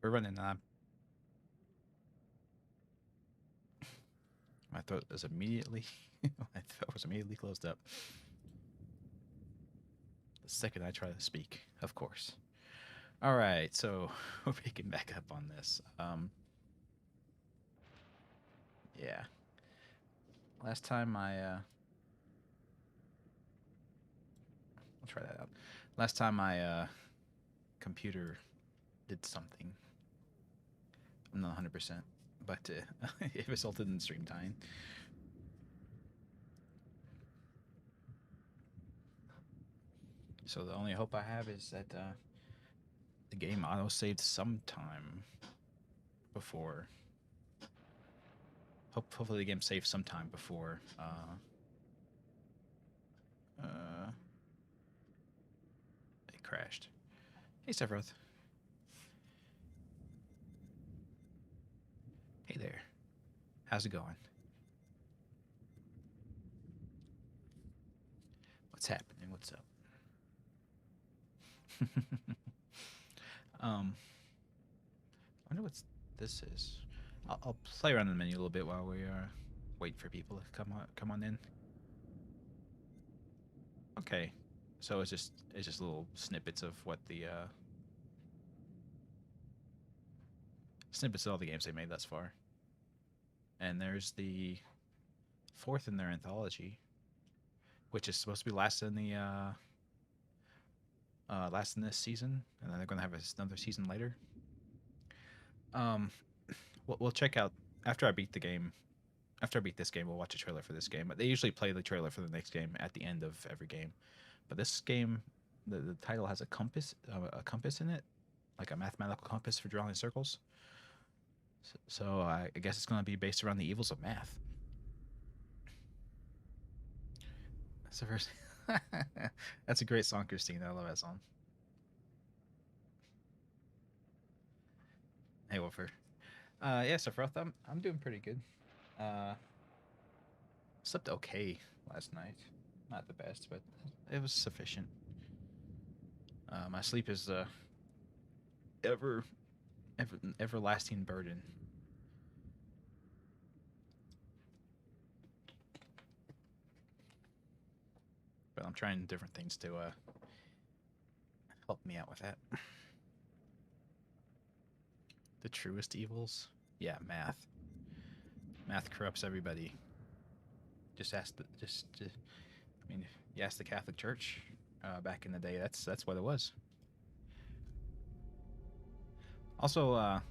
We're running. My throat is immediately. My throat was immediately closed up the second I try to speak. Of course. All right, so we're picking back up on this. Yeah. Last time I'll try that out. Last time my computer did something. I'm not 100%, but it resulted in stream time. So the only hope I have is that the game auto saved sometime before. Hopefully the game saves sometime before uh, it crashed. Hey, Sephiroth. Hey there. How's it going? What's happening? What's up? I wonder what this is. I'll play around in the menu a little bit while we wait for people to come on in. Okay, so it's just little snippets of what the snippets of all the games they made thus far. And there's the fourth in their anthology, which is supposed to be last in the last in this season, and then they're gonna have another season later. Um, we'll check out after I beat the game. After I beat this game, we'll watch a trailer for this game. But they usually play the trailer for the next game at the end of every game. But this game, the title has a compass in it, like a mathematical compass for drawing circles. So I guess it's going to be based around the evils of math. That's the first. That's a great song, Christine. I love that song. Hey, Wolfer. Yeah, Sephiroth, I'm doing pretty good. Uh, Slept okay last night. Not the best, but it was sufficient. My sleep is ever, everlasting burden. But I'm trying different things to help me out with that. The truest evils? Yeah, math. Math corrupts everybody. Just ask the I mean, if you ask the Catholic Church back in the day. That's what it was. Also, oh,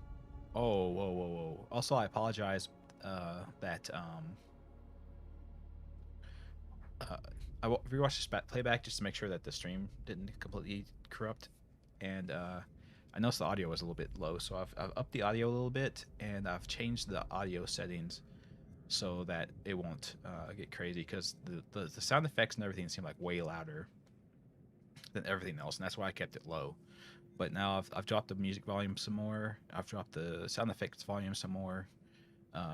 whoa, whoa, whoa. Also, I apologize that uh, I rewatched this playback just to make sure that the stream didn't completely corrupt, and I noticed the audio was a little bit low, so I've upped the audio a little bit, and I've changed the audio settings so that it won't get crazy because the sound effects and everything seem like way louder than everything else, and that's why I kept it low. But now I've dropped the music volume some more. I've dropped the sound effects volume some more.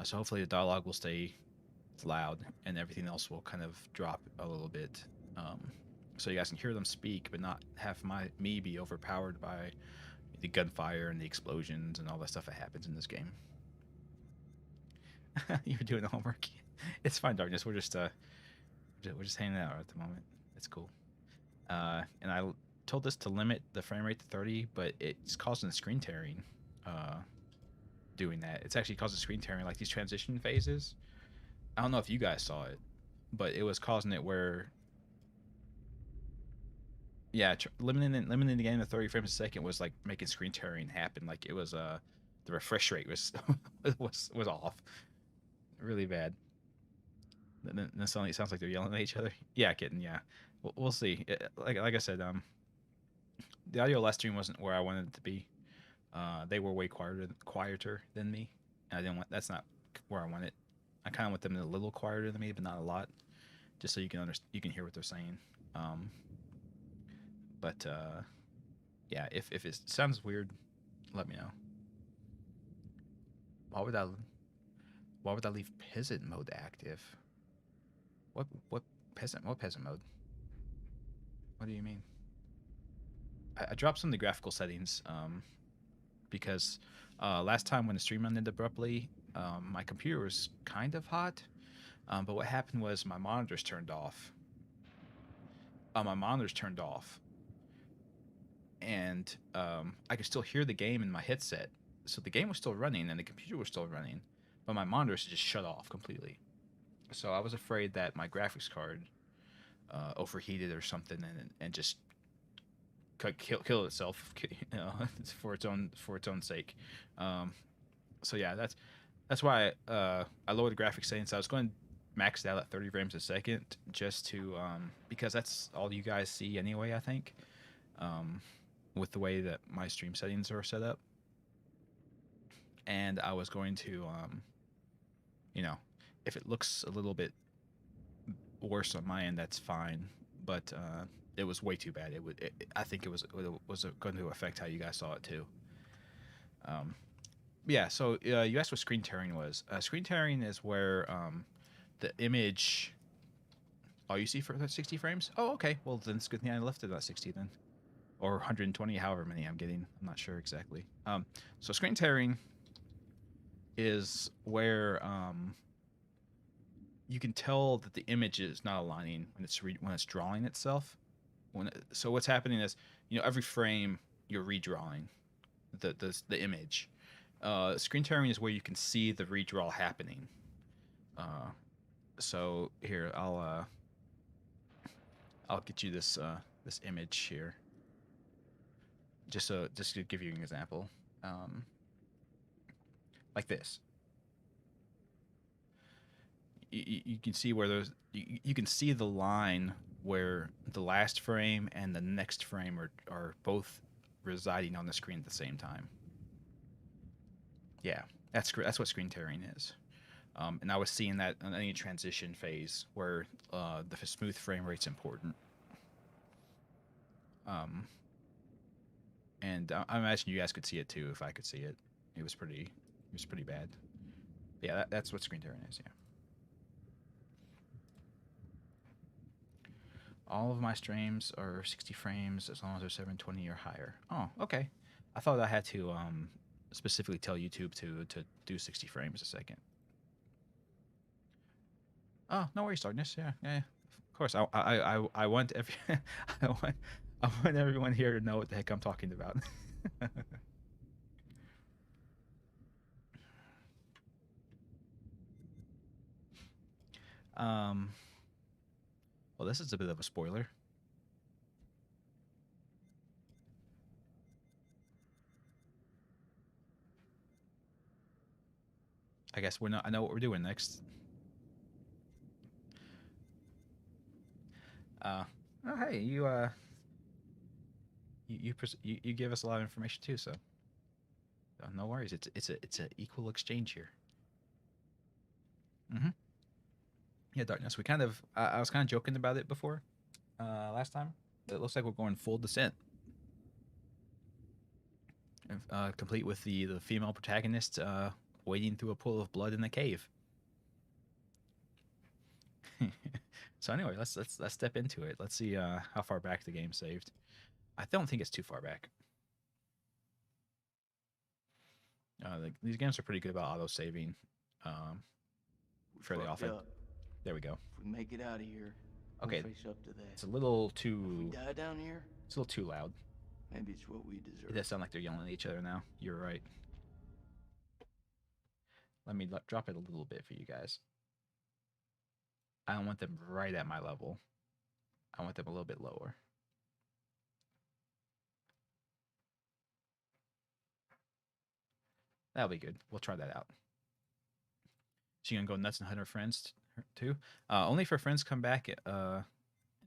So hopefully the dialogue will stay loud and everything else will kind of drop a little bit. So you guys can hear them speak, but not have me be overpowered by the gunfire and the explosions and all that stuff that happens in this game. You're doing the homework. It's fine, darkness. We're just hanging out at the moment. It's cool. And I told this to limit the frame rate to 30, but it's causing screen tearing. Doing that, it's actually causing screen tearing, like these transition phases. I don't know if you guys saw it, but it was causing it where, yeah, limiting the game to 30 frames a second was like making screen tearing happen. Like it was the refresh rate was was off, really bad. Then suddenly it sounds like they're yelling at each other. Yeah, kidding. Yeah, we'll see. Like I said, the audio last stream wasn't where I wanted it to be. They were way quieter than me. And I didn't want. That's not where I want it. I kind of want them a little quieter than me, but not a lot, just so you can hear what they're saying. Um, but yeah, if it sounds weird, let me know. Why would I why would I leave peasant mode active? What peasant? What peasant mode? What do you mean? I dropped some of the graphical settings because last time when the stream ended abruptly, my computer was kind of hot. But what happened was my monitors turned off. And I could still hear the game in my headset. So the game was still running and the computer was still running, but my monitors just shut off completely. So I was afraid that my graphics card overheated or something and just kill itself, you know, for its own sake. So yeah, that's why I lowered the graphics settings. I was going to max it out at 30 frames a second just to because that's all you guys see anyway, I think. With the way that my stream settings are set up. And I was going to, you know, if it looks a little bit worse on my end, that's fine. But it was way too bad. I think it was going to affect how you guys saw it too. Yeah. So you asked what screen tearing was. Screen tearing is where the image. Oh, you see for 60 frames? Oh, okay. Well, then it's good thing I left it at 60 then. Or 120, however many I'm getting. I'm not sure exactly. So screen tearing is where you can tell that the image is not aligning when it's drawing itself. So what's happening is, you know, every frame you're redrawing the image. Screen tearing is where you can see the redraw happening. So here I'll get you this this image here. Just to give you an example, like this. You can see where those you can see the line where the last frame and the next frame are both residing on the screen at the same time. Yeah, that's what screen tearing is. And I was seeing that in any transition phase where the smooth frame rate's important. And I imagine you guys could see it too if I could see it. It was pretty bad. Yeah, that's what screen tearing is. Yeah. All of my streams are 60 frames as long as they're 720 or higher. Oh, okay. I thought I had to specifically tell YouTube to do 60 frames a second. Oh, no worries, Darkness. Yeah. Of course. I want every I want everyone here to know what the heck I'm talking about. Well, this is a bit of a spoiler. I guess I know what we're doing next. Oh, hey, you give us a lot of information too, so no worries. It's a equal exchange here. Mm-hmm. Yeah, Darkness. We kind of I was kind of joking about it before, last time. It looks like we're going full descent, complete with the female protagonist wading through a pool of blood in a cave. So anyway, let's step into it. Let's see how far back the game saved. I don't think it's too far back. These games are pretty good about auto saving, fairly often. There we go. If we make it out of here, okay. We'll face up to that. It's a little too. If we die down here. It's a little too loud. Maybe it's what we deserve. It does sound like they're yelling at each other now. You're right. Let me drop it a little bit for you guys. I don't want them right at my level. I want them a little bit lower. That'll be good. We'll try that out. She gonna go nuts and hunt her friends too? Only if her friends come back and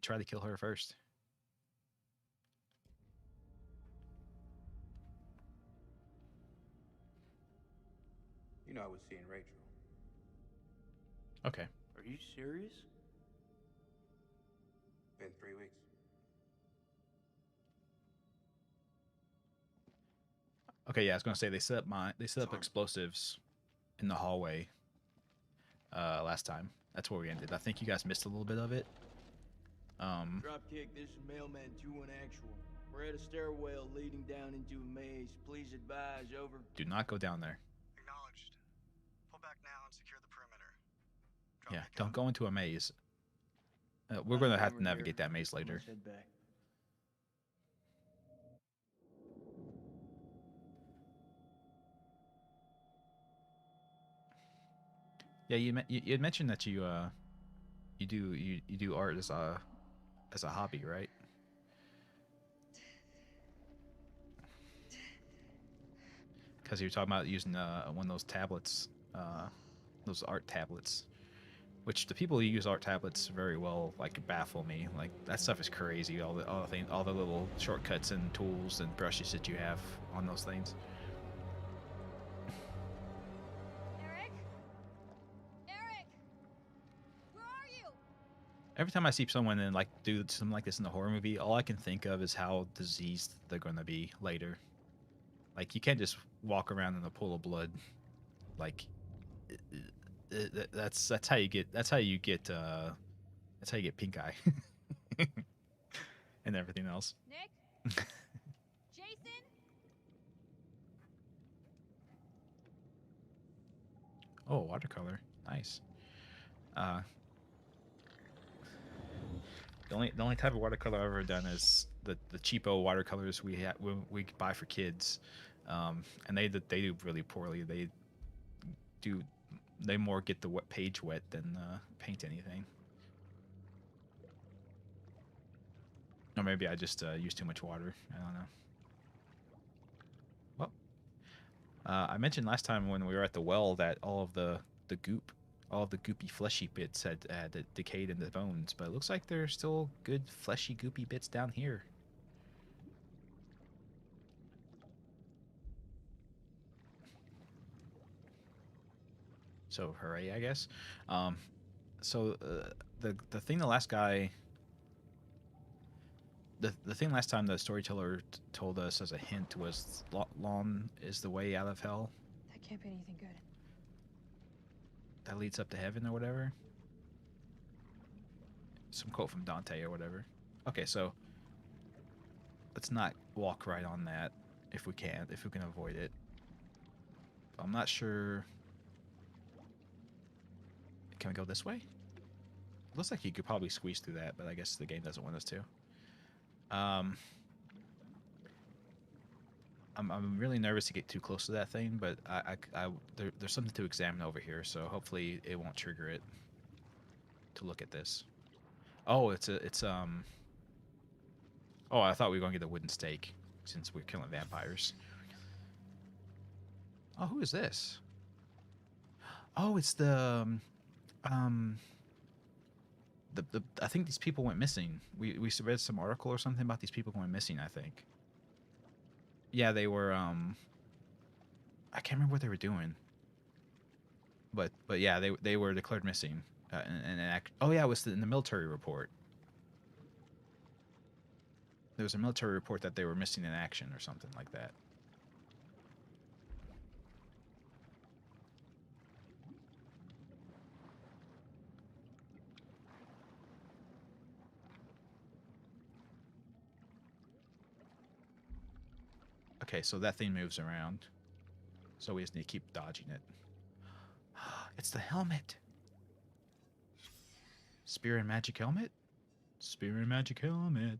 try to kill her first. You know I was seeing Rachel. Okay. Are you serious? Been 3 weeks. Okay, yeah, I was gonna say they set up explosives in the hallway last time. That's where we ended. I think you guys missed a little bit of it. Dropkick, this is Mailman 2-1 Actual. We're at a stairwell leading down into a maze. Please advise, over. Do not go down there. Acknowledged. Pull back now and secure the perimeter. Drop Yeah, back don't out. go into a maze. We're Fine, gonna have over to here. navigate that maze later. Let's head back. Yeah, you had mentioned that you do art as a hobby, right? Because you were talking about using one of those tablets, those art tablets, which the people who use art tablets very well like baffle me. Like that stuff is crazy. All the little shortcuts and tools and brushes that you have on those things. Eric? Eric! Where are you? Every time I see someone in like do something like this in a horror movie, all I can think of is how diseased they're gonna be later. Like you can't just walk around in a pool of blood. Like that's how you get pink eye and everything else. Nick? Jason? Oh, watercolor, nice. Uh, the only type of watercolor I've ever done is the cheapo watercolors we buy for kids, and they do really poorly. They more get the page wet than paint anything. Or maybe I just use too much water. I don't know. Well, I mentioned last time when we were at the well that all of the goop, all of the goopy fleshy bits had decayed in the bones, but it looks like there's still good fleshy goopy bits down here. So hooray, I guess. So the thing the last guy, the thing last time the storyteller told us as a hint was lawn is the way out of hell. That can't be anything good. That leads up to heaven or whatever. Some quote from Dante or whatever. Okay, so let's not walk right on that if we can avoid it. I'm not sure. Can we go this way? It looks like you could probably squeeze through that, but I guess the game doesn't want us to. I'm really nervous to get too close to that thing, but there's something to examine over here, so hopefully it won't trigger it to look at this. Oh, oh, I thought we were going to get a wooden stake since we're killing vampires. Oh, who is this? Oh, it's the I think these people went missing. We read some article or something about these people going missing, I think. Yeah, they were I can't remember what they were doing. But yeah, they were declared missing. Oh yeah, it was in the military report. There was a military report that they were missing in action or something like that. Okay, so that thing moves around. So we just need to keep dodging it. It's the helmet. Spear and magic helmet? Spear and magic helmet.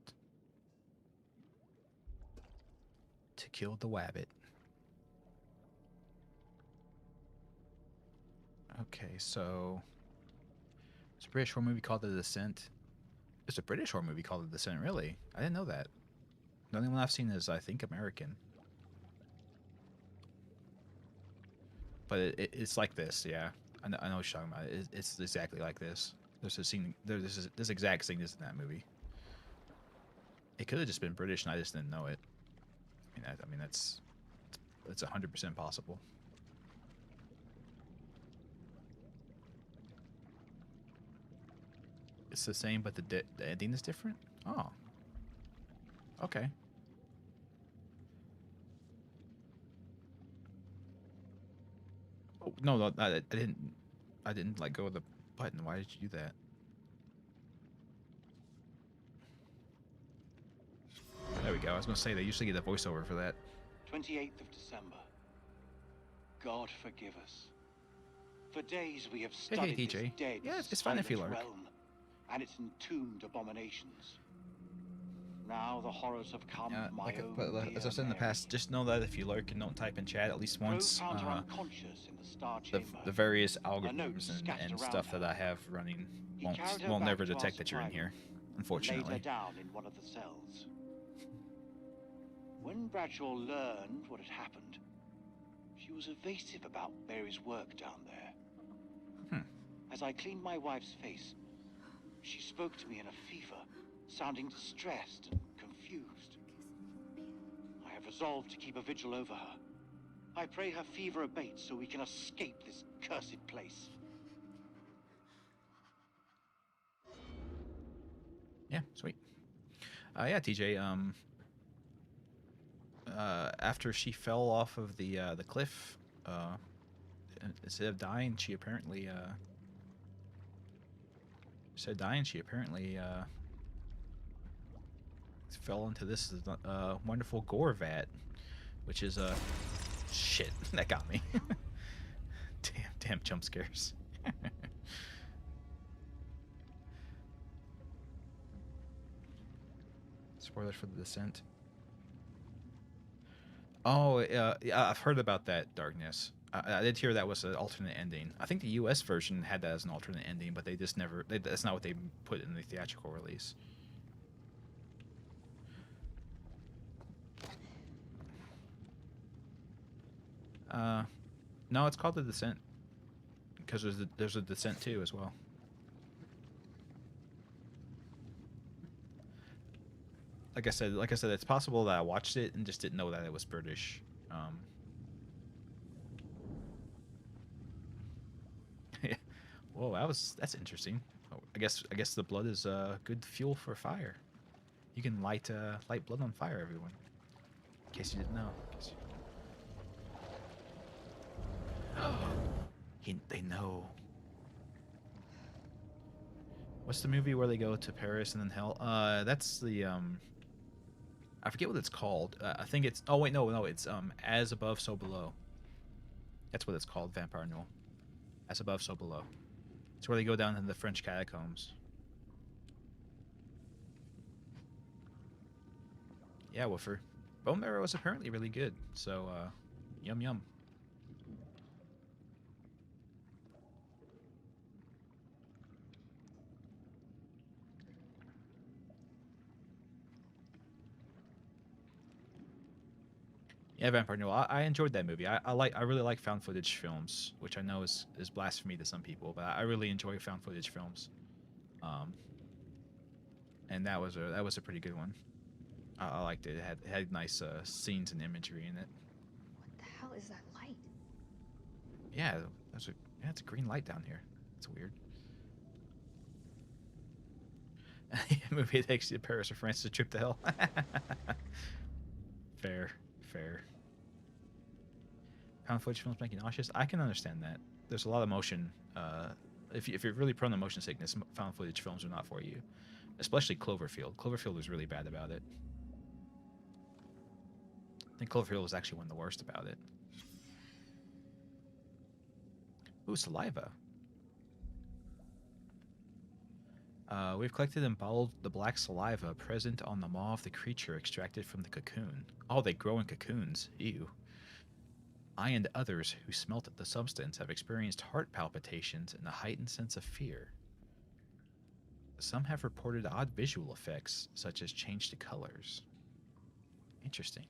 To kill the wabbit. Okay, so it's a British horror movie called The Descent. It's a British horror movie called The Descent, really? I didn't know that. The only one I've seen is, I think, American. But it's like this, yeah. I know what you're talking about. It's exactly like this. There's a scene. This exact scene is in that movie. It could have just been British, and I just didn't know it. I mean that's 100% possible. It's the same, but the ending is different. Oh. Okay. Oh, no, I didn't. I didn't let go of the button. Why did you do that? There we go. I was gonna say they usually get a voiceover for that. 28th of December. God forgive us. For days we have Hey, studied DJ. this dead, Yeah, it's fine if you silent lurk. realm and its entombed abominations. Now the horrors have come my own As I've said in the dear past, just know that if you lurk and don't type in chat at least Mary. once, Crow found her unconscious in the star the chamber. various note algorithms scattered and around stuff that her. I have running He won't carried her will back never to our detect that you're in supply here, room and laid her unfortunately. down in one of the cells. When Bradshaw learned what had happened, she was evasive about Mary's work down there. As I cleaned my wife's face, she spoke to me in a fever, sounding distressed and confused. I have resolved to keep a vigil over her. I pray her fever abates so we can escape this cursed place. Yeah, sweet. Yeah, TJ. After she fell off of the cliff, instead of dying, she apparently fell into this wonderful gore vat, which is shit. That got me. damn jump scares. Spoilers for The Descent. Oh, yeah, I've heard about that, Darkness. I did hear that was an alternate ending. I think the U.S. version had that as an alternate ending, but they just never. That's not what they put in the theatrical release. No, it's called The Descent because there's a Descent 2 as well. Like I said, it's possible that I watched it and just didn't know that it was British. Yeah. Whoa, that's interesting. Oh, I guess the blood is good fuel for fire. You can light blood on fire, everyone. In case you didn't know. They know. What's the movie where they go to Paris and then hell? That's the I forget what it's called. I think it's. Oh wait, no, it's As Above, So Below. That's what it's called. Vampire Noel. As Above, So Below. It's where they go down in the French catacombs. Yeah, Woofer. Bone marrow was apparently really good. So, yum yum. Yeah, Vampire Noel. I enjoyed that movie. I really like found footage films, which I know is blasphemy to some people, but I really enjoy found footage films. And that was a pretty good one. I liked it. It had nice scenes and imagery in it. What the hell is that light? Yeah, it's a green light down here. It's weird. Movie takes you to Paris or France to trip to hell. Fair. Found footage films make you nauseous. I can understand that. There's a lot of motion. If you're really prone to motion sickness, found footage films are not for you. Especially Cloverfield. Cloverfield was really bad about it. I think Cloverfield was actually one of the worst about it. Ooh, saliva. We've collected and bottled the black saliva present on the maw of the creature extracted from the cocoon. Oh, they grow in cocoons. Ew. I and others who smelt the substance have experienced heart palpitations and a heightened sense of fear. Some have reported odd visual effects, such as change to colors. Interesting.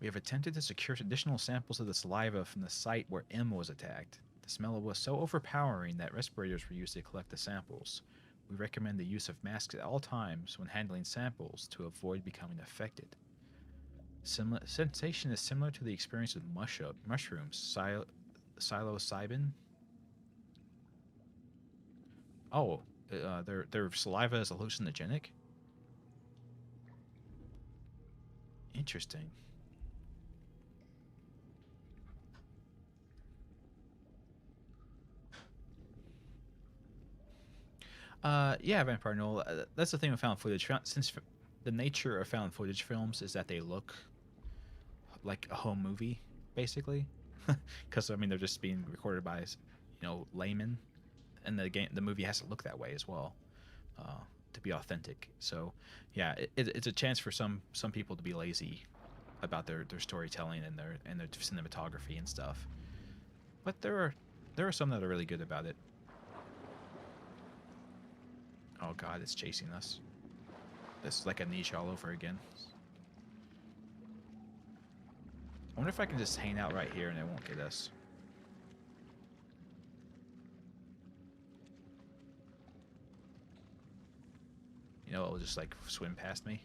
We have attempted to secure additional samples of the saliva from the site where M was attacked. The smell was so overpowering that respirators were used to collect the samples. We recommend the use of masks at all times when handling samples to avoid becoming affected. Sensation is similar to the experience with mushrooms. Psilocybin. Oh, their saliva is hallucinogenic? Interesting. Yeah, Vampire Noel. That's the thing with found footage. the nature of found footage films is that they look like a home movie, basically, because I mean they're just being recorded by laymen, and the movie has to look that way as well, to be authentic. So yeah, it's a chance for some people to be lazy about their storytelling and their cinematography and stuff. But there are some that are really good about it. Oh god, it's chasing us. This is like a niche all over again. I wonder if I can just hang out right here and it won't get us. You know, it'll just like swim past me.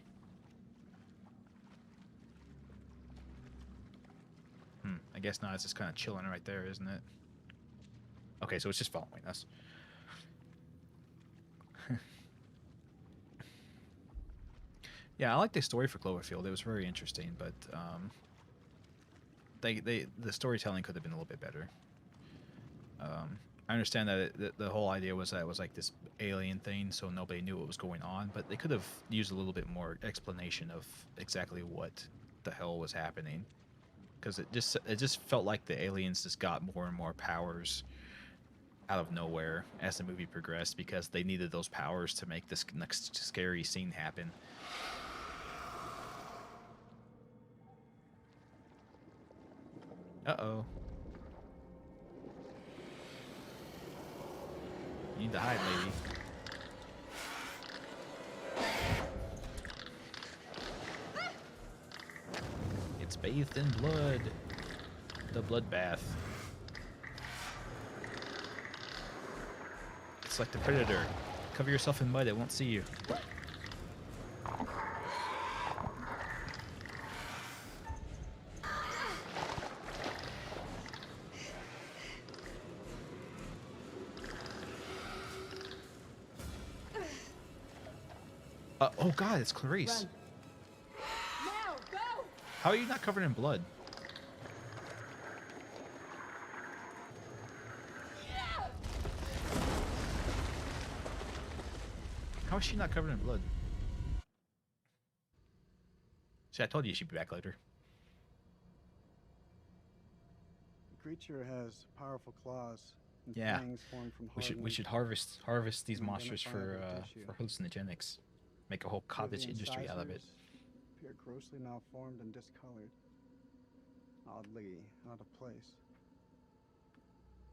I guess not. It's just kind of chilling right there, isn't it? Okay, so it's just following us. Yeah, I like the story for Cloverfield. It was very interesting, but the storytelling could have been a little bit better. I understand that the whole idea was that it was like this alien thing, so nobody knew what was going on, but they could have used a little bit more explanation of exactly what the hell was happening, because it just felt like the aliens just got more and more powers out of nowhere as the movie progressed, because they needed those powers to make this next scary scene happen. Uh-oh. You need to hide, lady. It's bathed in blood. The bloodbath. It's like the Predator. Cover yourself in mud, it won't see you. Oh god, it's Clarice. Run. Now, go! How are you not covered in blood? How is she not covered in blood? See, I told you she'd be back later. The creature has powerful claws and Yeah. fangs formed from We hardened should harvest these and monsters for identifiable tissue. hallucinogenics. Make a whole Two of the cottage industry out of it. incisors appear grossly malformed and discolored, oddly out of place.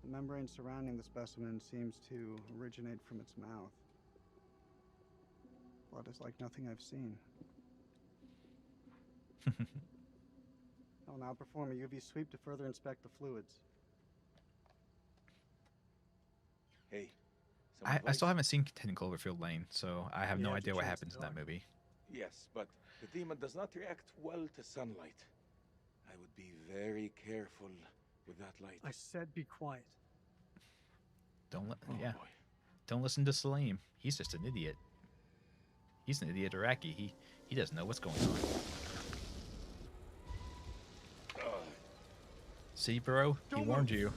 The membrane surrounding the specimen seems to originate from its mouth. Blood is like nothing I've seen. I will now perform a UV sweep to further inspect the fluids. Hey, I still haven't seen 10 Cloverfield Lane, so I have We no have to idea what chase happens the in that dog. movie. Yes, but the demon does not react well to sunlight. I would be very careful with that light. I said be quiet. Don't Oh, yeah. boy. Don't listen to Salim. He's just an idiot. He's an idiot Iraqi. He doesn't know what's going on. See, bro? He Don't warned move. you.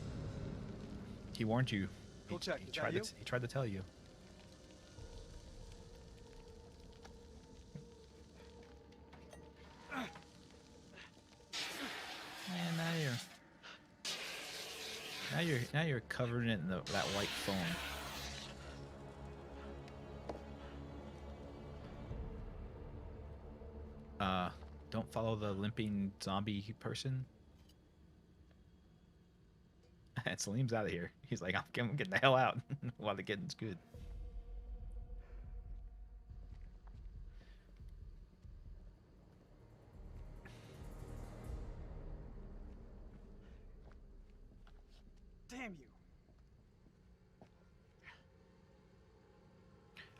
He warned you. Go check. He Is that tried you? to he tried to tell you. Man, now you're covering it in that white foam. Don't follow the limping zombie person. And Salim's out of here. He's like, I'm getting the hell out while the getting's good. Damn you.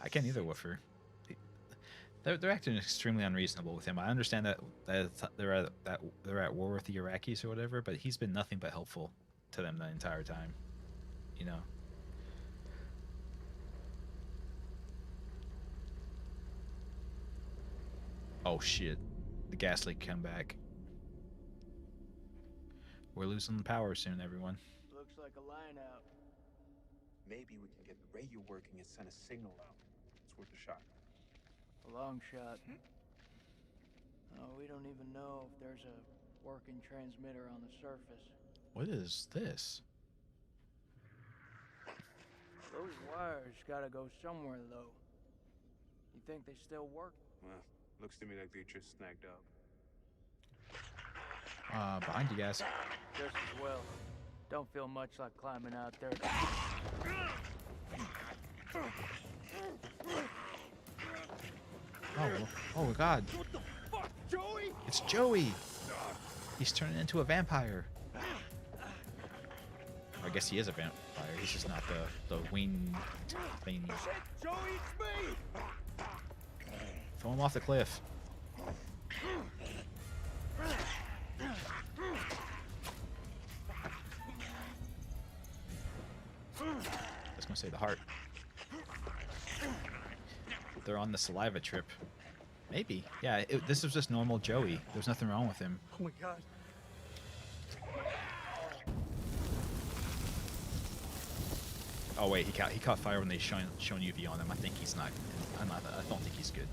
I can't either, Woofer. They're acting extremely unreasonable with him. I understand that they're at war with the Iraqis or whatever, but he's been nothing but helpful to them the entire time. You know. Oh shit! The gas leak come back. We're losing the power soon, everyone. Looks like a line out. Maybe we can get the radio working and send a signal out. It's worth a shot. A long shot. don't even know if there's a working transmitter on the surface. What is this? Those wires gotta go somewhere, though. You think they still work? Well, looks to me like they just snagged up. Behind you guys. Just as well. Don't feel much like climbing out there. Oh God. What the fuck, Joey? It's Joey. He's turning into a vampire. I guess he is a vampire. He's just not the wing thingy. Shit, Joey, it's me! Throw him off the cliff. I was gonna say the heart. They're on the saliva trip. Maybe. Yeah, this was just normal Joey. There's nothing wrong with him. Oh my god. Oh wait, he caught fire when they shown UV on him. I think he's not. I don't think he's good.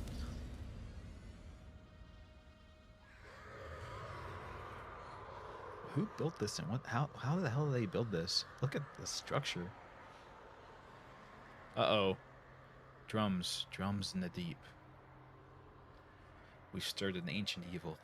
Who built this and what? How the hell did they build this? Look at the structure. Uh-oh. Drums in the deep. We stirred an ancient evil.